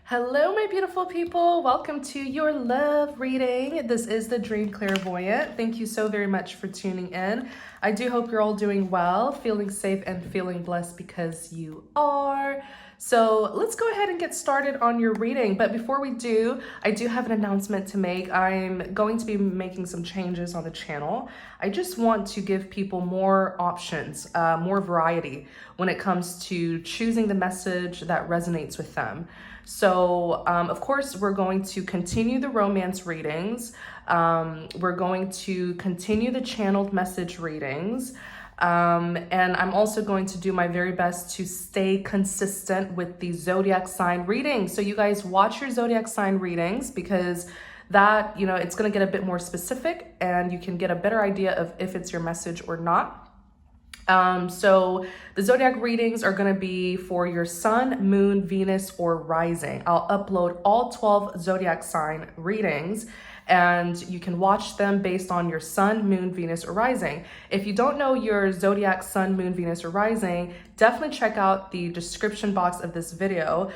Hello, my beautiful people. Welcome to your love reading. This is the Dream Clairvoyant. Thank you so very much for tuning in. I do hope you're all doing well, feeling safe and feeling blessed because you are. So let's go ahead and get started on your reading. But before we do, I do have an announcement to make. I'm going to be making some changes on the channel. I just want to give people more options, more variety when it comes to choosing the message that resonates with them. So, of course, we're going to continue the romance readings. We're going to continue the channeled message readings. And I'm also going to do my very best to stay consistent with the zodiac sign readings. So you guys watch your zodiac sign readings because that, it's going to get a bit more specific and you can get a better idea of if it's your message or not. So the zodiac readings are going to be for your sun, moon, Venus, or rising. I'll upload all 12 zodiac sign readings and you can watch them based on your sun, moon, Venus, or rising. If you don't know your zodiac sun, moon, Venus, or rising, definitely check out the description box of this video.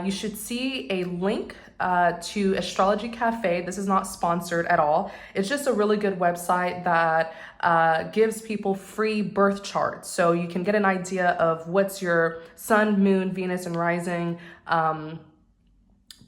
You should see a link to Astrology Cafe. This is not sponsored at all. It's just a really good website that gives people free birth charts. So you can get an idea of what's your sun, moon, Venus, and rising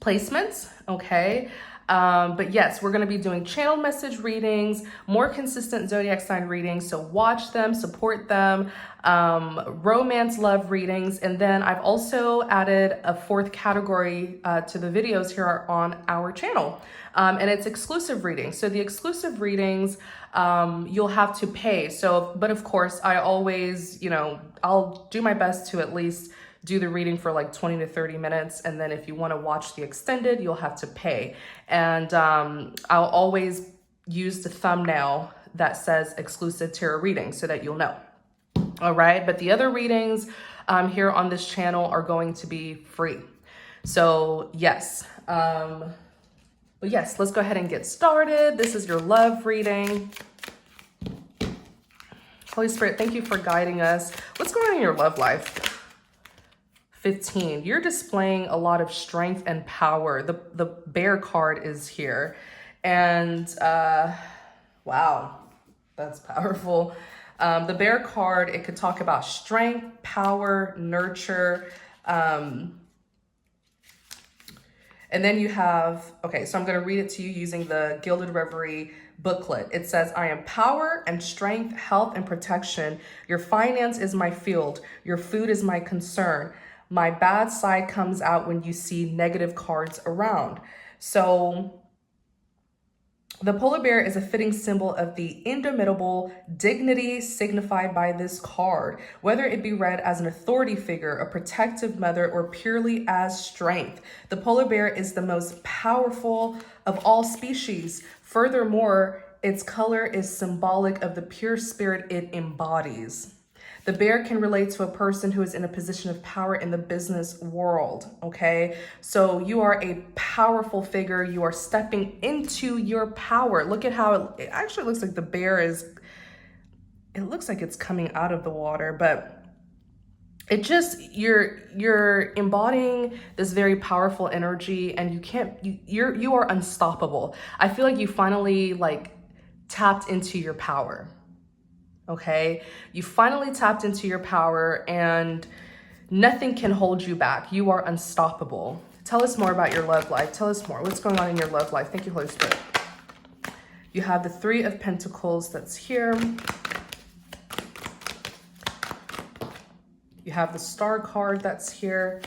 placements, okay? But yes, we're going to be doing channel message readings, more consistent zodiac sign readings. So watch them, support them, romance love readings. And then I've also added a fourth category to the videos here on our channel. And it's exclusive readings. So the exclusive readings, you'll have to pay. So, but of course I always, I'll do my best to at least do the reading for like 20 to 30 minutes. And then if you want to watch the extended, you'll have to pay. And I'll always use the thumbnail that says exclusive tarot reading so that you'll know. All right. But the other readings here on this channel are going to be free. So yes. But yes, let's go ahead and get started. This is your love reading. Holy Spirit, thank you for guiding us. What's going on in your love life? 15, you're displaying a lot of strength and power. The bear card is here. And wow, that's powerful. The bear card, it could talk about strength, power, nurture. And then you have, okay, so I'm going to read it to you using the Gilded Reverie booklet. It says, I am power and strength, health and protection. Your finance is my field. Your food is my concern. My bad side comes out when you see negative cards around. So the polar bear is a fitting symbol of the indomitable dignity signified by this card, whether it be read as an authority figure, a protective mother, or purely as strength. The polar bear is the most powerful of all species. Furthermore, its color is symbolic of the pure spirit it embodies. The bear can relate to a person who is in a position of power in the business world, okay? So you are a powerful figure. You are stepping into your power. Look at how it actually looks like the bear is, it looks like it's coming out of the water, but it just, you're embodying this very powerful energy and you are unstoppable. I feel like you finally tapped into your power. Okay, you finally tapped into your power and nothing can hold you back. You are unstoppable. Tell us more about your love life. Tell us more. What's going on in your love life? Thank you, Holy Spirit. You have the Three of Pentacles that's here. You have the Star card that's here.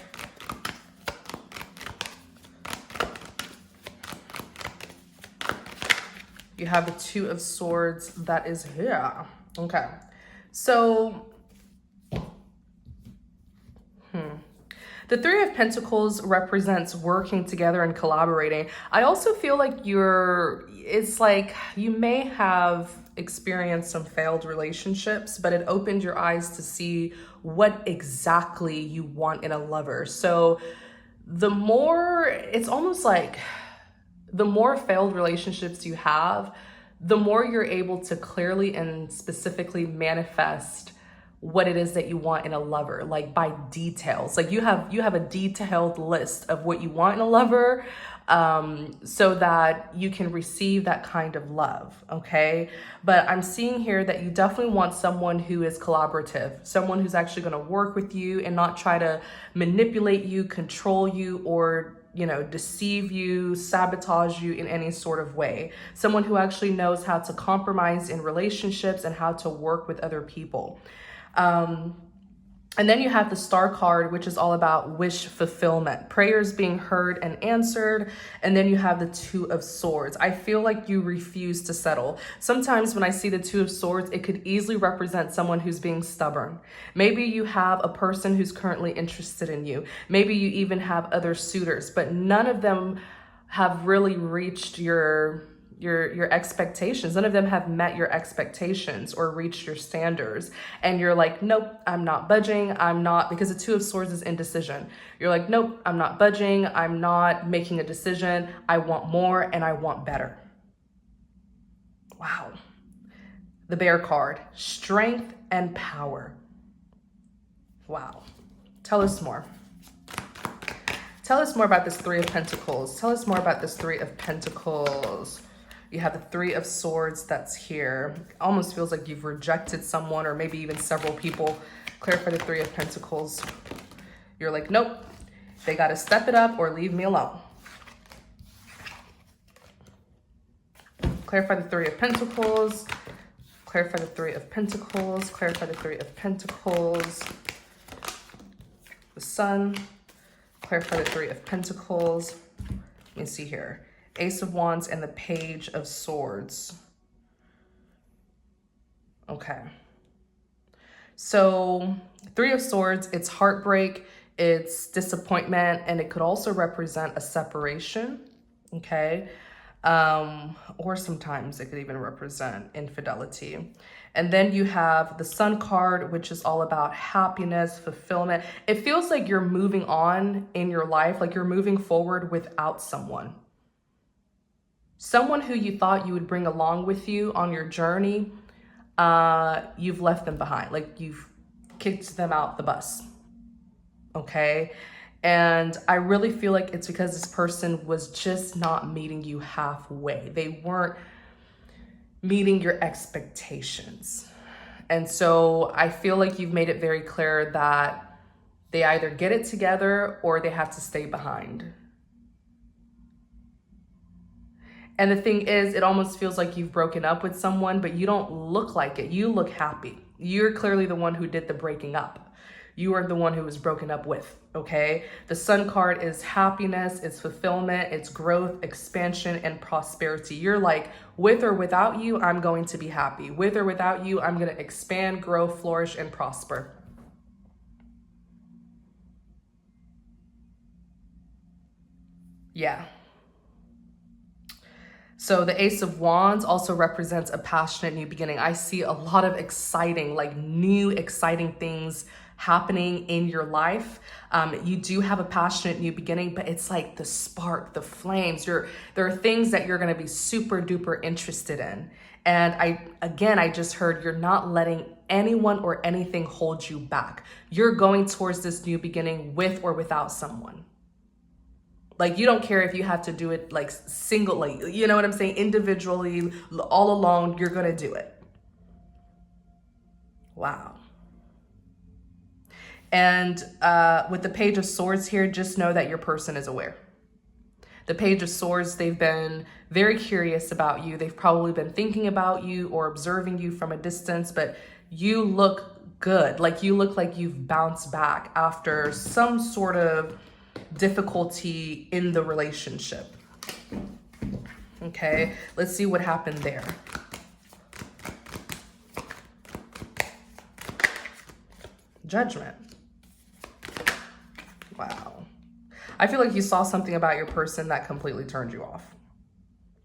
You have the Two of Swords that is here. Okay, so the Three of Pentacles represents working together and collaborating. I also feel like it's like you may have experienced some failed relationships, but it opened your eyes to see what exactly you want in a lover. So it's almost like the more failed relationships you have, the more you're able to clearly and specifically manifest what it is that you want in a lover, like by details. Like you have a detailed list of what you want in a lover, so that you can receive that kind of love, okay? But I'm seeing here that you definitely want someone who is collaborative, someone who's actually going to work with you and not try to manipulate you, control you, or deceive you, sabotage you in any sort of way. Someone who actually knows how to compromise in relationships and how to work with other people. And then you have the Star card, which is all about wish fulfillment, prayers being heard and answered. And then you have the Two of Swords. I feel like you refuse to settle. Sometimes when I see the Two of Swords, it could easily represent someone who's being stubborn. Maybe you have a person who's currently interested in you. Maybe you even have other suitors, but none of them have really reached your expectations. None of them have met your expectations or reached your standards. And you're like, nope, I'm not budging. I'm not, because the Two of Swords is indecision. You're like, nope, I'm not budging. I'm not making a decision. I want more and I want better. Wow. The Bear card, strength and power. Wow. Tell us more. Tell us more about this Three of Pentacles. Tell us more about this Three of Pentacles. You have the Three of Swords that's here. Almost feels like you've rejected someone or maybe even several people. Clarify the Three of Pentacles. You're like, nope, they got to step it up or leave me alone. Clarify the Three of Pentacles. Clarify the Three of Pentacles. Clarify the Three of Pentacles. The Sun. Clarify the Three of Pentacles. Let me see here. Ace of Wands and the Page of Swords. Okay. So Three of Swords, it's heartbreak, it's disappointment, and it could also represent a separation. Okay. Or sometimes it could even represent infidelity. And then you have the Sun card, which is all about happiness, fulfillment. It feels like you're moving on in your life, like you're moving forward without someone. Someone who you thought you would bring along with you on your journey, you've left them behind. Like you've kicked them out the bus. Okay. And I really feel like it's because this person was just not meeting you halfway. They weren't meeting your expectations. And so I feel like you've made it very clear that they either get it together or they have to stay behind. And the thing is, it almost feels like you've broken up with someone, but you don't look like it. You look happy. You're clearly the one who did the breaking up. You are the one who was broken up with, okay? The Sun card is happiness, it's fulfillment, it's growth, expansion, and prosperity. You're like, with or without you, I'm going to be happy. With or without you, I'm going to expand, grow, flourish, and prosper. Yeah. So the Ace of Wands also represents a passionate new beginning. I see a lot of exciting, like new exciting things happening in your life. You do have a passionate new beginning, but it's like the spark, the flames. There are things that you're going to be super duper interested in. And I just heard you're not letting anyone or anything hold you back. You're going towards this new beginning with or without someone. Like, you don't care if you have to do it like singly, you know what I'm saying? Individually, all alone, you're going to do it. Wow. And with the Page of Swords here, just know that your person is aware. The Page of Swords, they've been very curious about you. They've probably been thinking about you or observing you from a distance, but you look good. Like, you look like you've bounced back after some sort of difficulty in the relationship. Okay, let's see what happened there. Judgment. Wow. I feel like you saw something about your person that completely turned you off,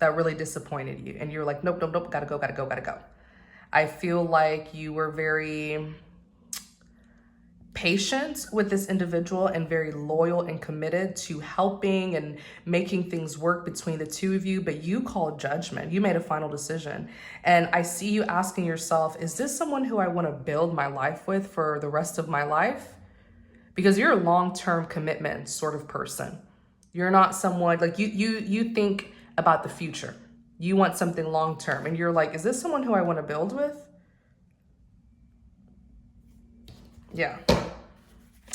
that really disappointed you, and you're like, nope, nope, nope, gotta go, gotta go, gotta go. I feel like you were very patient with this individual and very loyal and committed to helping and making things work between the two of you, but you called judgment. You made a final decision. And I see you asking yourself, is this someone who I want to build my life with for the rest of my life? Because you're a long-term commitment sort of person. You're not someone like you think about the future. You want something long-term, and you're like, is this someone who I want to build with? Yeah.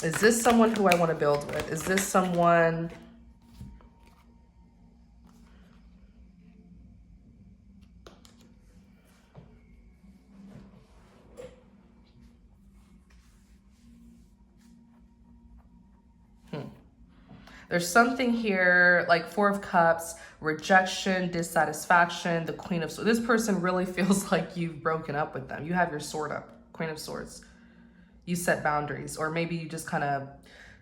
Is this someone who I want to build with? Is this someone... There's something here like Four of Cups, rejection, dissatisfaction, the Queen of Swords. This person really feels like you've broken up with them. You have your sword up, Queen of Swords. You set boundaries, or maybe you just kind of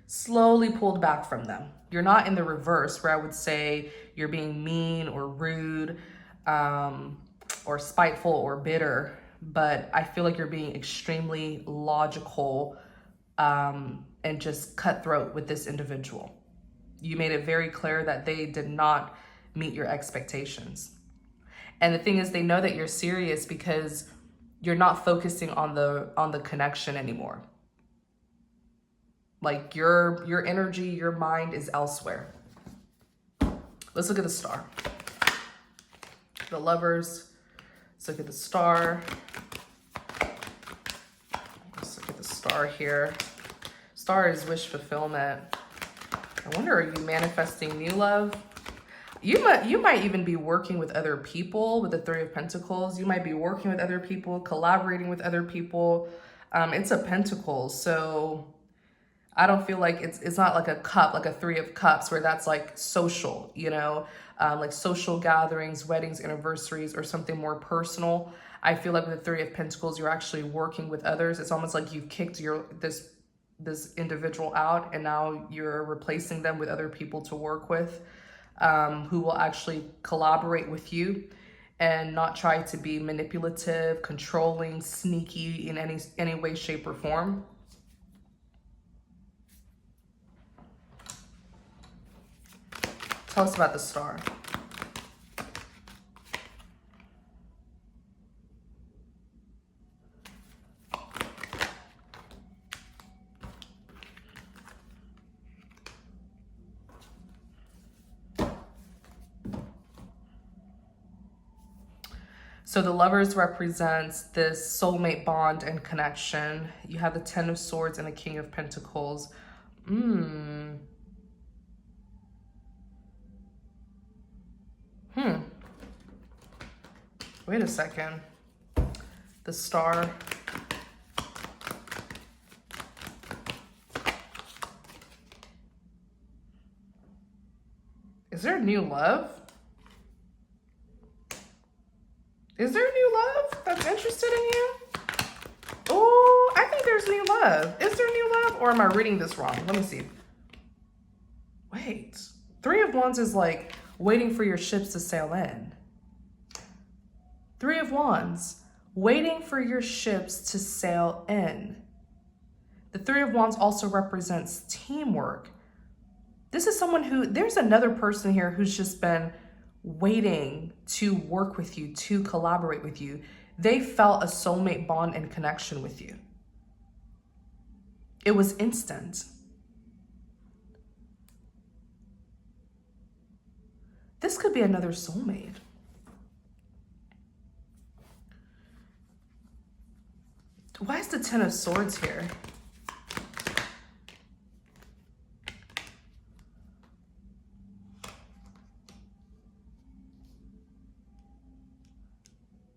slowly pulled back from them. You're not in the reverse where I would say you're being mean or rude or spiteful or bitter, but I feel like you're being extremely logical and just cutthroat with this individual. You made it very clear that they did not meet your expectations. And the thing is, they know that you're serious because you're not focusing on the connection anymore. Like your energy, your mind is elsewhere. Let's look at the Star. The Lovers. Let's look at the Star. Let's look at the Star here. Star is wish fulfillment. I wonder, are you manifesting new love? You might even be working with other people with the Three of Pentacles. You might be working with other people, collaborating with other people. It's a Pentacle, so I don't feel like it's not like a cup, like a Three of Cups, where that's like social, you know, like social gatherings, weddings, anniversaries, or something more personal. I feel like with the Three of Pentacles, you're actually working with others. It's almost like you've kicked this individual out, and now you're replacing them with other people to work with, who will actually collaborate with you and not try to be manipulative, controlling, sneaky in any way, shape, or form. Tell us about the Star. So the Lovers represents this soulmate bond and connection. You have the Ten of Swords and the King of Pentacles. Wait a second. The Star. Is there new love? Is there new love that's interested in you? Oh, I think there's new love. Is there new love, or am I reading this wrong? Let me see. Wait. Three of Wands is like waiting for your ships to sail in. Three of Wands, waiting for your ships to sail in. The Three of Wands also represents teamwork. This is someone who, there's another person here who's just been waiting to work with you, to collaborate with you. They felt a soulmate bond and connection with you. It was instant. This could be another soulmate. Why is the Ten of Swords here?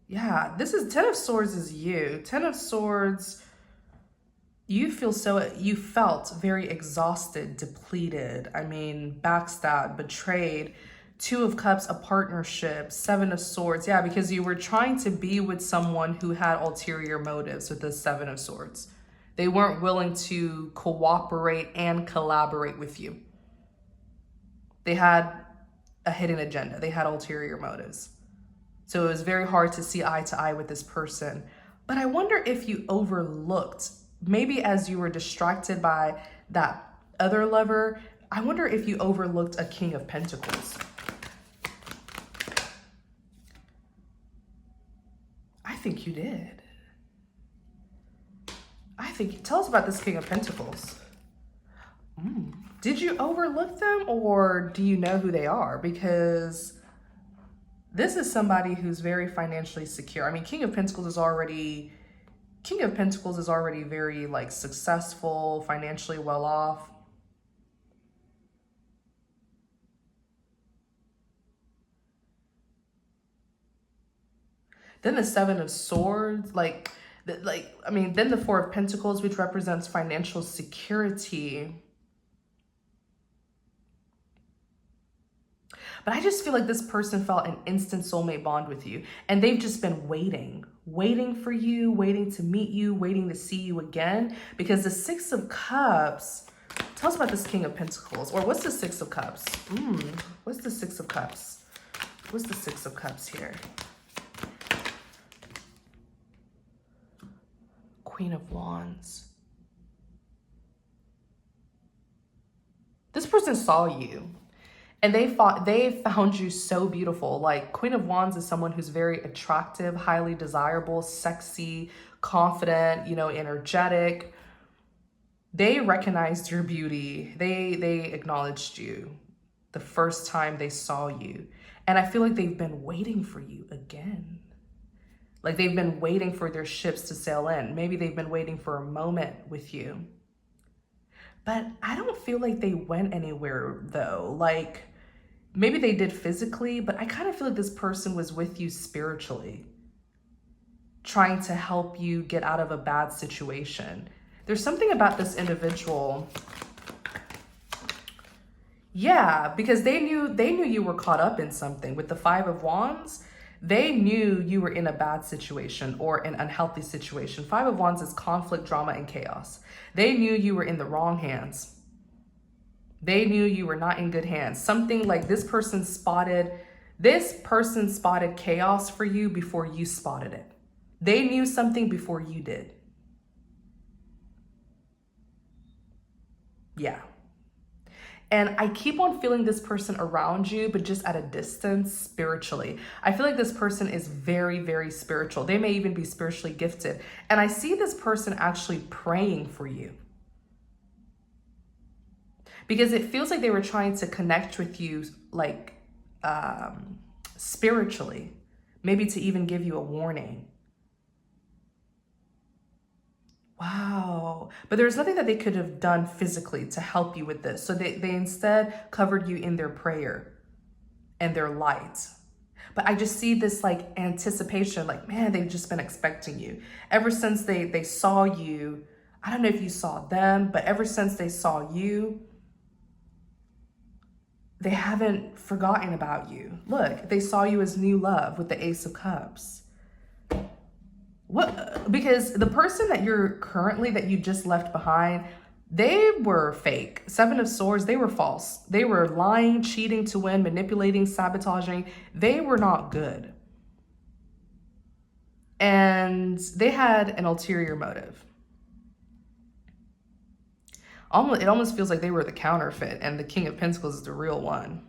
Yeah, this is Ten of Swords is you. Ten of Swords, you felt very exhausted, depleted. I mean, backstabbed, betrayed. Two of Cups, a partnership. Seven of Swords. Yeah, because you were trying to be with someone who had ulterior motives with the Seven of Swords. They weren't willing to cooperate and collaborate with you. They had a hidden agenda. They had ulterior motives. So it was very hard to see eye to eye with this person. But I wonder if you overlooked maybe as you were distracted by that other lover, I wonder if you overlooked a King of Pentacles. I think you did. Tell us about this King of Pentacles. Did you overlook them, or do you know who they are? Because this is somebody who's very financially secure. I mean, King of Pentacles is already very like successful, financially well off. Then the Seven of Swords, then the Four of Pentacles, which represents financial security. But I just feel like this person felt an instant soulmate bond with you, and they've just been waiting for you, waiting to meet you, waiting to see you again. Because the Six of Cups, tell us about this King of Pentacles, or what's the Six of Cups? What's the Six of Cups? What's the Six of Cups here? Queen of Wands. This person saw you. And they found you so beautiful. Like, Queen of Wands is someone who's very attractive, highly desirable, sexy, confident, energetic. They recognized your beauty. They acknowledged you the first time they saw you. And I feel like they've been waiting for you again. Like, they've been waiting for their ships to sail in. Maybe they've been waiting for a moment with you. But I don't feel like they went anywhere, though. Like, maybe they did physically, but I kind of feel like this person was with you spiritually, trying to help you get out of a bad situation. There's something about this individual. Yeah, because they knew you were caught up in something. With the Five of Wands, they knew you were in a bad situation or an unhealthy situation. Five of Wands is conflict, drama, and chaos. They knew you were in the wrong hands. They knew you were not in good hands. Something like this person spotted chaos for you before you spotted it. They knew something before you did. Yeah. And I keep on feeling this person around you, but just at a distance spiritually. I feel like this person is very, very spiritual. They may even be spiritually gifted. And I see this person actually praying for you, because it feels like they were trying to connect with you, like spiritually, maybe to even give you a warning. Wow. But there's nothing that they could have done physically to help you with this. So they instead covered you in their prayer and their light. But I just see this like anticipation, like, man, they've just been expecting you. Ever since they saw you, I don't know if you saw them, but ever since they saw you, they haven't forgotten about you. Look, they saw you as new love with the Ace of Cups. What? Because the person that you just left behind, they were fake. Seven of Swords, they were false. They were lying, cheating to win, manipulating, sabotaging. They were not good. And they had an ulterior motive. It almost feels like they were the counterfeit and the King of Pentacles is the real one.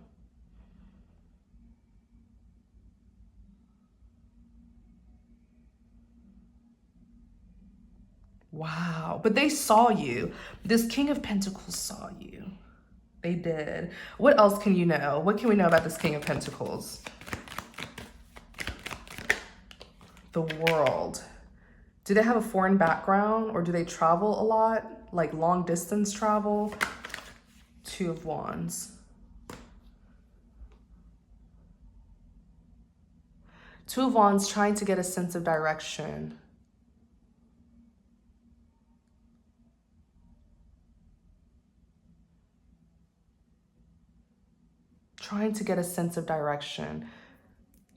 Wow. But they saw you. This King of Pentacles saw you. They did. What else can you know? What can we know about this King of Pentacles? The World. Do they have a foreign background, or do they travel a lot? Like long distance travel? Two of Wands. Two of Wands, trying to get a sense of direction. Trying to get a sense of direction.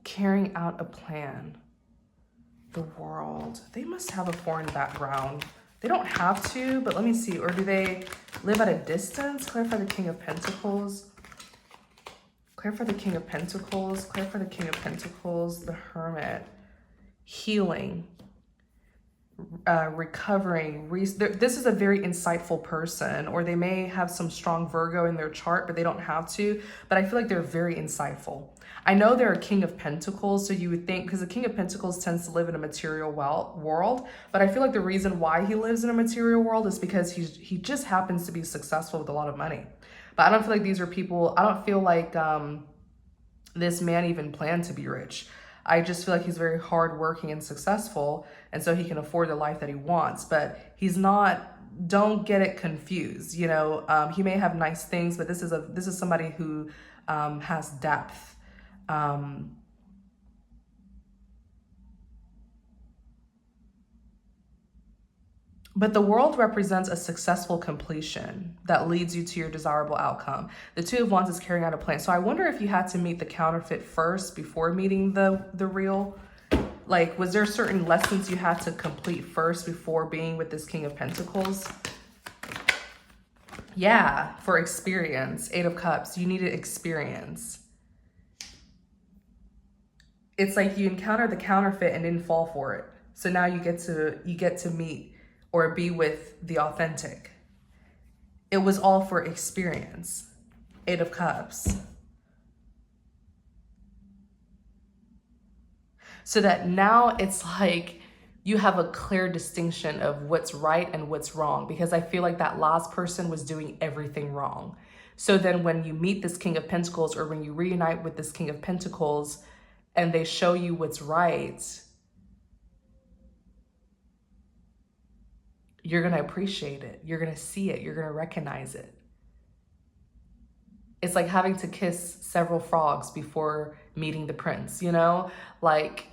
Carrying out a plan. The World. They must have a foreign background. They don't have to, but let me see. Or do they live at a distance? Clarify the King of Pentacles. Clarify the King of Pentacles. Clarify the King of Pentacles. The Hermit. Healing. recovering. This is a very insightful person, or they may have some strong Virgo in their chart, but they don't have to. But I feel like they're very insightful. I know they're a King of Pentacles, so you would think, because the King of Pentacles tends to live in a material world, but I feel like the reason why he lives in a material world is because he just happens to be successful with a lot of money. But I don't feel like these are people, I don't feel like this man even planned to be rich. I just feel like he's very hardworking and successful, and so he can afford the life that he wants. But he's not. Don't get it confused. You know, he may have nice things, but this is somebody who has depth. But the world represents a successful completion that leads you to your desirable outcome. The Two of Wands is carrying out a plan. So I wonder if you had to meet the counterfeit first before meeting the real. Like, was there certain lessons you had to complete first before being with this King of Pentacles? Yeah, for experience. Eight of Cups. You needed experience. It's like you encountered the counterfeit and didn't fall for it. So now you get to meet or be with the authentic. It was all for experience. Eight of Cups. So that now it's like you have a clear distinction of what's right and what's wrong, because I feel like that last person was doing everything wrong. So then when you meet this King of Pentacles, or when you reunite with this King of Pentacles and they show you what's right, you're going to appreciate it. You're going to see it. You're going to recognize it. It's like having to kiss several frogs before meeting the prince, you know? Like,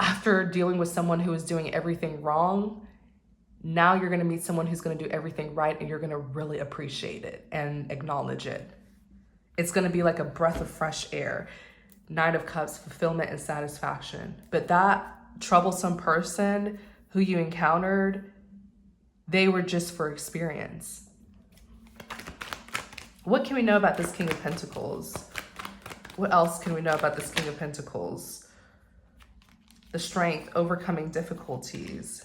after dealing with someone who is doing everything wrong, now you're going to meet someone who's going to do everything right, and you're going to really appreciate it and acknowledge it. It's going to be like a breath of fresh air. Nine of Cups, fulfillment and satisfaction. But that troublesome person who you encountered, they were just for experience. What can we know about this King of Pentacles? What else can we know about this King of Pentacles? The strength, overcoming difficulties.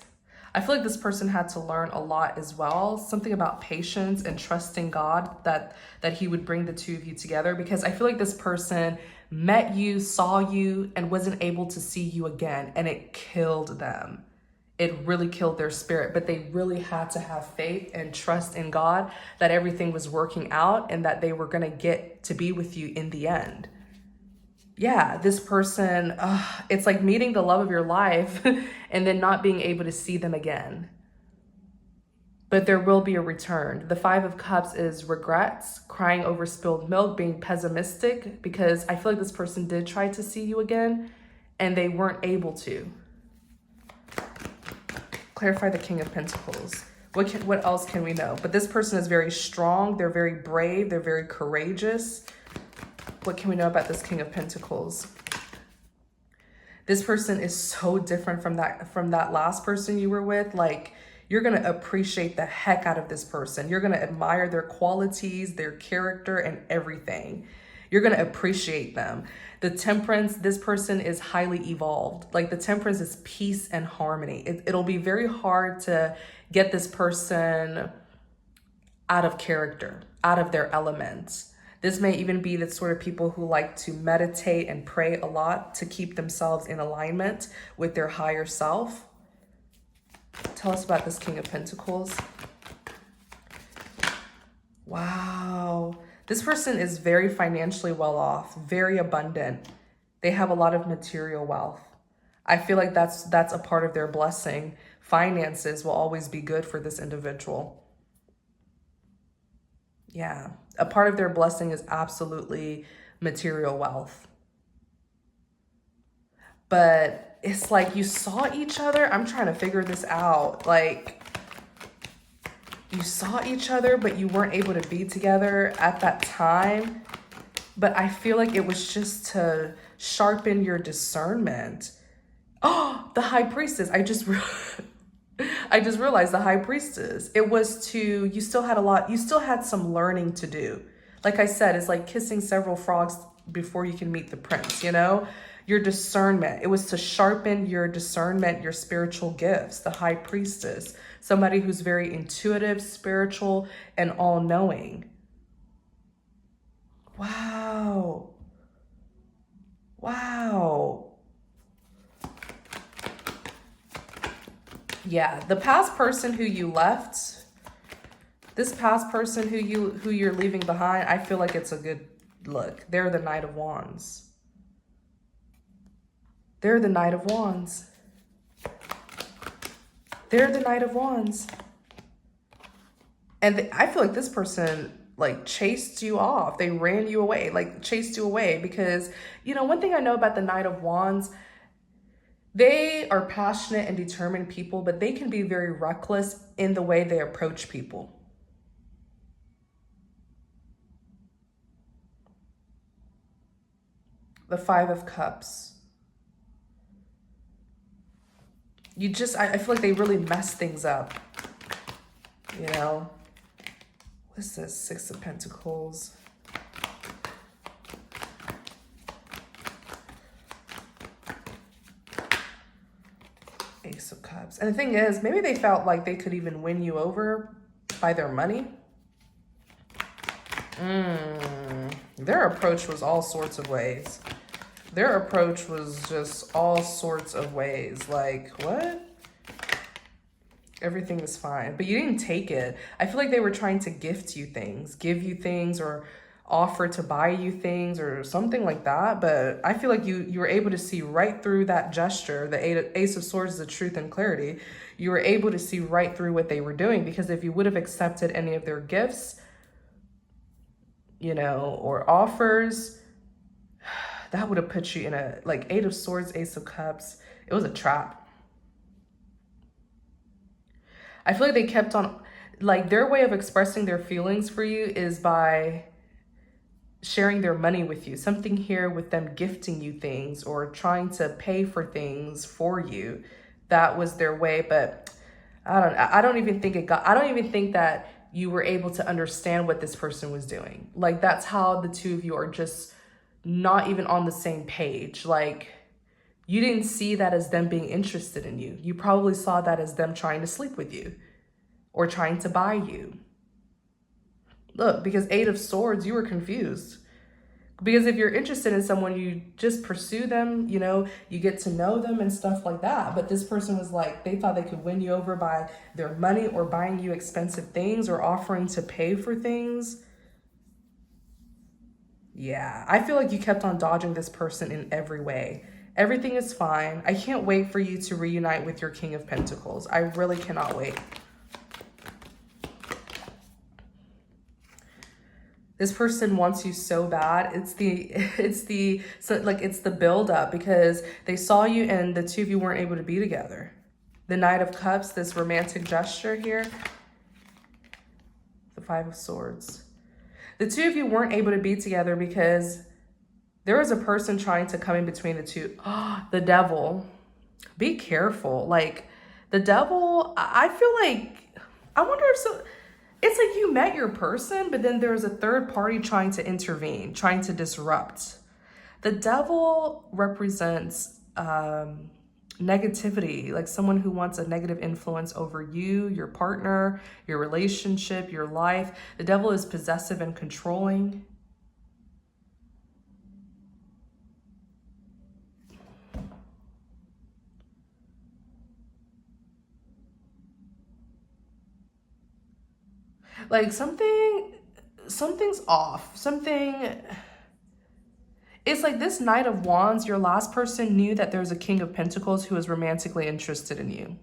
I feel like this person had to learn a lot as well. Something about patience and trusting God that he would bring the two of you together, because I feel like this person met you, saw you, and wasn't able to see you again, and it killed them. It really killed their spirit, but they really had to have faith and trust in God that everything was working out and that they were going to get to be with you in the end. Yeah, this person, it's like meeting the love of your life and then not being able to see them again. But there will be a return. The Five of Cups is regrets, crying over spilled milk, being pessimistic, because I feel like this person did try to see you again and they weren't able to. Clarify the King of Pentacles. What else can we know? But this person is very strong. They're very brave. They're very courageous. What can we know about this King of Pentacles? This person is so different from that last person you were with. Like, you're going to appreciate the heck out of this person. You're going to admire their qualities, their character, and everything. You're going to appreciate them. The Temperance, this person is highly evolved. Like, the Temperance is peace and harmony. It'll be very hard to get this person out of character, out of their element. This may even be the sort of people who like to meditate and pray a lot to keep themselves in alignment with their higher self. Tell us about this King of Pentacles. Wow. This person is very financially well off, very abundant. They have a lot of material wealth. I feel like that's a part of their blessing. Finances will always be good for this individual. Yeah, a part of their blessing is absolutely material wealth. But it's like you saw each other. I'm trying to figure this out. Like, you saw each other, but you weren't able to be together at that time. But I feel like it was just to sharpen your discernment. Oh, the High Priestess. I just realized the High Priestess. It was to, you still had some learning to do. Like I said, it's like kissing several frogs before you can meet the prince, you know? your discernment. It was to sharpen your discernment, your spiritual gifts, the high priestess, somebody who's very intuitive, spiritual, and all-knowing. Wow. Wow. Yeah, the past person who you left, this past person who you're leaving behind, I feel like it's a good look. They're the Knight of Wands. They're the Knight of Wands. They're the Knight of Wands. And I feel like this person like chased you off. They ran you away, like chased you away because, you know, one thing I know about the Knight of Wands, they are passionate and determined people, but they can be very reckless in the way they approach people. The Five of Cups. I feel like they really mess things up, you know? What's this? Six of Pentacles. Ace of Cups. And the thing is, maybe they felt like they could even win you over by their money. Their approach was all sorts of ways. Their approach was just all sorts of ways. Like, what? Everything is fine. But you didn't take it. I feel like they were trying to gift you things, give you things, or offer to buy you things or something like that. But I feel like you were able to see right through that gesture. The Ace of Swords is the truth and clarity. You were able to see right through what they were doing, because if you would have accepted any of their gifts, you know, or offers, that would have put you in a, like, Eight of Swords, Ace of Cups. It was a trap. I feel like they kept on, like, their way of expressing their feelings for you is by sharing their money with you. Something here with them gifting you things or trying to pay for things for you. That was their way, but I don't even think that you were able to understand what this person was doing. Like, that's how the two of you are just not even on the same page. Like, you didn't see that as them being interested in you. You probably saw that as them trying to sleep with you or trying to buy you. Look, because Eight of Swords, you were confused. Because if you're interested in someone, you just pursue them, you know, you get to know them and stuff like that. But this person was like, they thought they could win you over by their money or buying you expensive things or offering to pay for things. Yeah, I feel like you kept on dodging this person in every way. Everything is fine. I can't wait for you to reunite with your King of Pentacles. I really cannot wait. This person wants you so bad. It's the build up, because they saw you and the two of you weren't able to be together. The Knight of Cups, this romantic gesture here. The Five of Swords. The two of you weren't able to be together because there was a person trying to come in between the two. The devil. Be careful. Like, the devil, I feel like, I wonder if so. It's like you met your person, but then there's a third party trying to intervene, trying to disrupt. The devil represents negativity, like someone who wants a negative influence over you, your partner, your relationship, your life. The devil is possessive and controlling. Like something's off. It's like this Knight of Wands, your last person knew that there's a King of Pentacles who is romantically interested in you.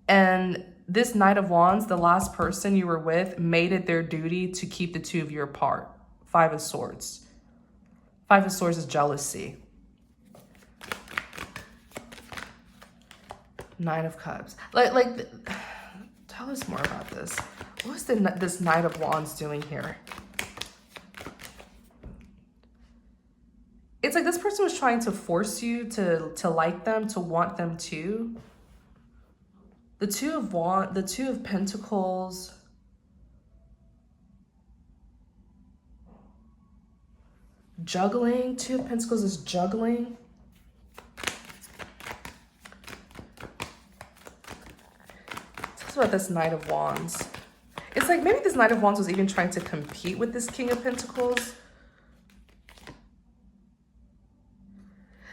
And this Knight of Wands, the last person you were with, made it their duty to keep the two of you apart. Five of Swords. Five of Swords is jealousy. Nine of Cups. Tell us more about this. What's this Knight of Wands doing here? It's like this person was trying to force you to like them, to want them too. The Two of Pentacles. Juggling. Two of Pentacles is juggling. about this Knight of Wands. It's like maybe this Knight of Wands was even trying to compete with this King of Pentacles.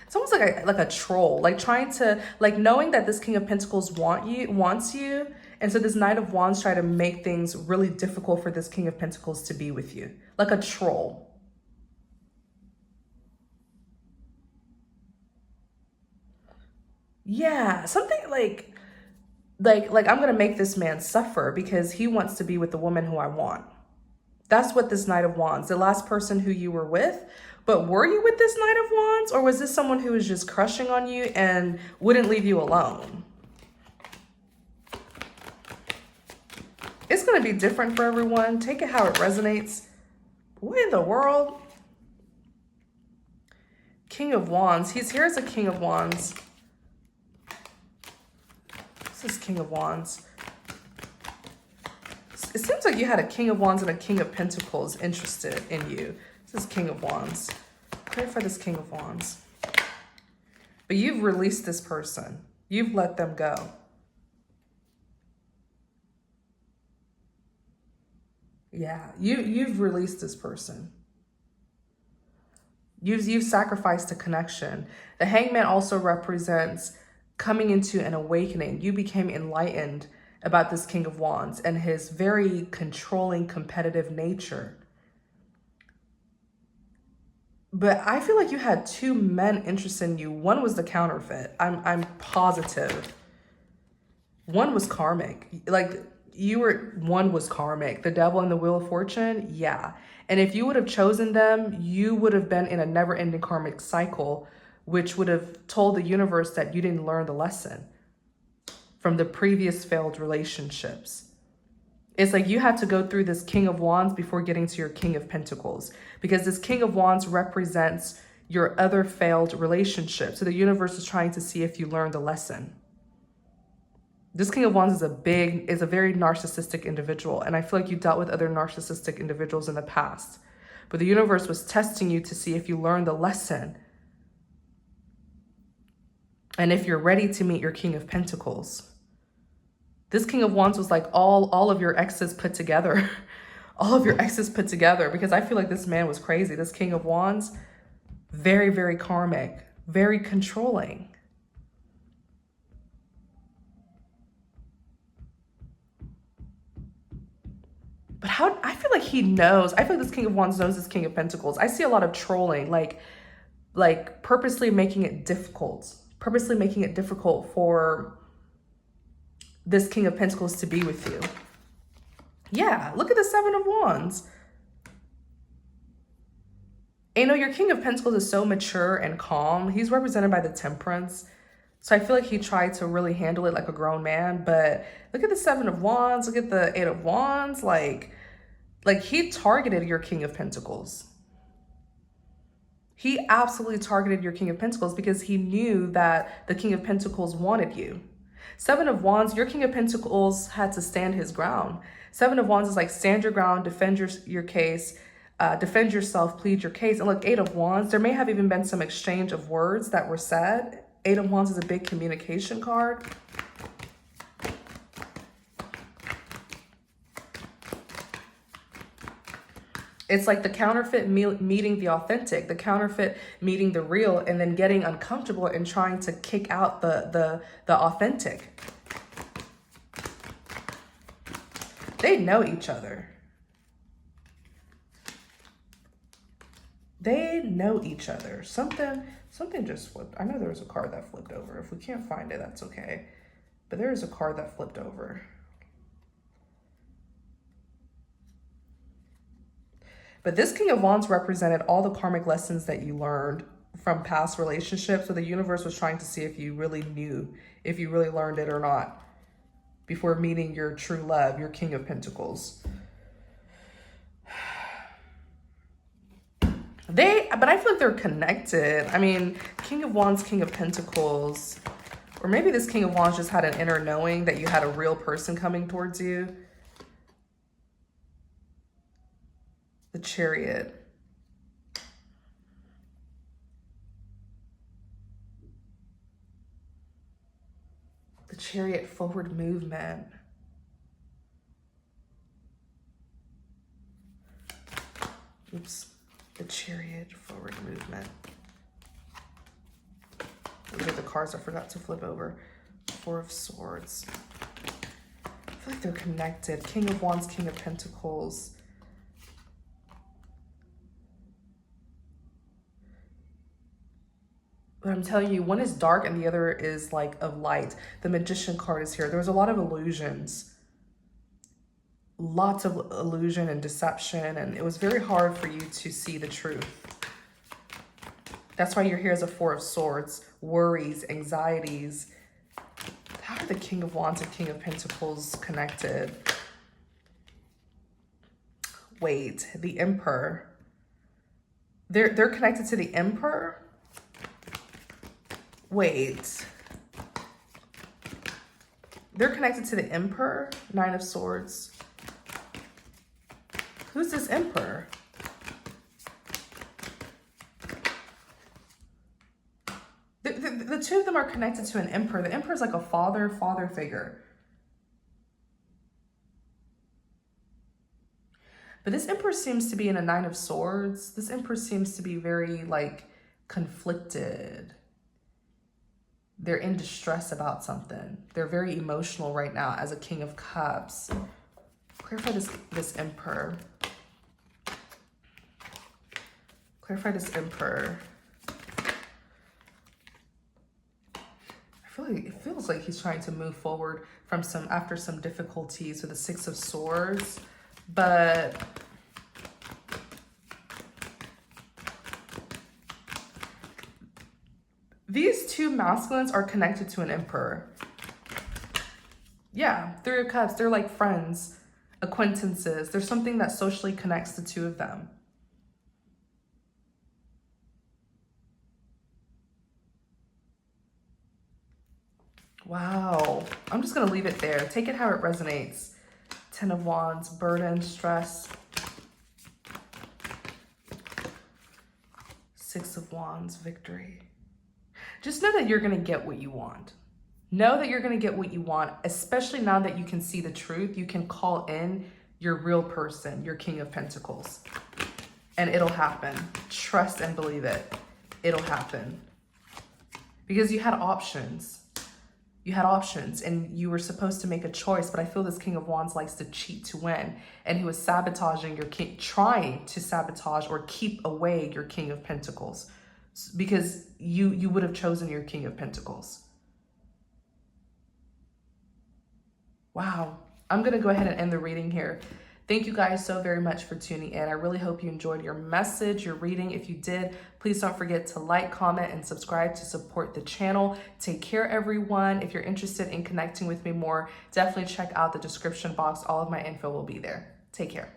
It's almost like a troll, like trying to, like knowing that this King of Pentacles wants you. And so this Knight of Wands try to make things really difficult for this King of Pentacles to be with you. Like a troll. Yeah, something like I'm gonna make this man suffer because he wants to be with the woman who I want. That's what this Knight of Wands, the last person who you were with. But were you with this Knight of Wands, or was this someone who was just crushing on you and wouldn't leave you alone? It's going to be different for everyone. Take it how it resonates. What in the world? King of Wands. He's here as a King of Wands. This is King of Wands. It seems like you had a King of Wands and a King of Pentacles interested in you. This is King of Wands. Pray for this King of Wands. But you've released this person. You've let them go. Yeah, you've released this person. You've sacrificed a connection. The Hangman also represents coming into an awakening. You became enlightened about this King of Wands and his very controlling, competitive nature. But I feel like you had two men interested in you. One was the counterfeit. I'm positive. One was karmic. Like one was karmic. The devil and the Wheel of Fortune. Yeah. And if you would have chosen them, you would have been in a never-ending karmic cycle, which would have told the universe that you didn't learn the lesson from the previous failed relationships. It's like you had to go through this King of Wands before getting to your King of Pentacles, because this King of Wands represents your other failed relationship. So the universe is trying to see if you learned the lesson. This King of Wands is a very narcissistic individual. And I feel like you dealt with other narcissistic individuals in the past, but the universe was testing you to see if you learned the lesson. And if you're ready to meet your King of Pentacles. This King of Wands was like all of your exes put together. All of your exes put together, because I feel like this man was crazy. This King of Wands, very, very karmic, very controlling. But I feel like he knows. I feel like this King of Wands knows this King of Pentacles. I see a lot of trolling, like purposely making it difficult. Purposely making it difficult for this King of Pentacles to be with you. Yeah, look at the Seven of Wands. And, you know, your King of Pentacles is so mature and calm. He's represented by the Temperance. So I feel like he tried to really handle it like a grown man. But look at the Seven of Wands. Look at the Eight of Wands. Like he targeted your King of Pentacles. He absolutely targeted your King of Pentacles because he knew that the King of Pentacles wanted you. Seven of Wands, your King of Pentacles had to stand his ground. Seven of Wands is like stand your ground, defend your case, defend yourself, plead your case. And look, Eight of Wands, there may have even been some exchange of words that were said. Eight of Wands is a big communication card. It's like the counterfeit meeting the authentic, the counterfeit meeting the real, and then getting uncomfortable and trying to kick out the authentic. They know each other. They know each other. Something just flipped. I know there was a card that flipped over. If we can't find it, that's okay. But there is a card that flipped over. But this King of Wands represented all the karmic lessons that you learned from past relationships. So the universe was trying to see if you really knew, if you really learned it or not, before meeting your true love, your King of Pentacles. But I feel like they're connected. I mean, King of Wands, King of Pentacles, or maybe this King of Wands just had an inner knowing that you had a real person coming towards you. The Chariot. The Chariot, forward movement. Oops. The Chariot, forward movement. Those are the cards I forgot to flip over. Four of Swords. I feel like they're connected. King of Wands, King of Pentacles. But I'm telling you, one is dark and the other is like of light. The Magician card is here. There's a lot of illusions. Lots of illusion and deception, and it was very hard for you to see the truth. That's why you're here as a Four of Swords. Worries, anxieties. How are the King of Wands and King of Pentacles connected? Wait, the Emperor. They're connected to the Emperor? Wait. They're connected to the Emperor? Nine of Swords. Who's this Emperor? The two of them are connected to an Emperor. The Emperor is like a father figure. But this Emperor seems to be in a Nine of Swords. This Emperor seems to be very like conflicted. They're in distress about something. They're very emotional right now as a King of Cups. Clarify this Emperor. Clarify this Emperor. It feels like he's trying to move forward from after some difficulties with the Six of Swords, but these two masculines are connected to an Emperor. Yeah, Three of Cups, they're like friends, acquaintances. There's something that socially connects the two of them. Wow. I'm just going to leave it there. Take it how it resonates. Ten of Wands, burden, stress. Six of Wands, victory. Just know that you're going to get what you want. Know that you're going to get what you want, especially now that you can see the truth. You can call in your real person, your King of Pentacles. And it'll happen. Trust and believe it. It'll happen. Because you had options. You had options and you were supposed to make a choice, but I feel this King of Wands likes to cheat to win. And he was sabotaging your king, trying to sabotage or keep away your King of Pentacles because you would have chosen your King of Pentacles. Wow. I'm going to go ahead and end the reading here. Thank you guys so very much for tuning in. I really hope you enjoyed your message, your reading. If you did, please don't forget to like, comment, and subscribe to support the channel. Take care, everyone. If you're interested in connecting with me more, definitely check out the description box. All of my info will be there. Take care.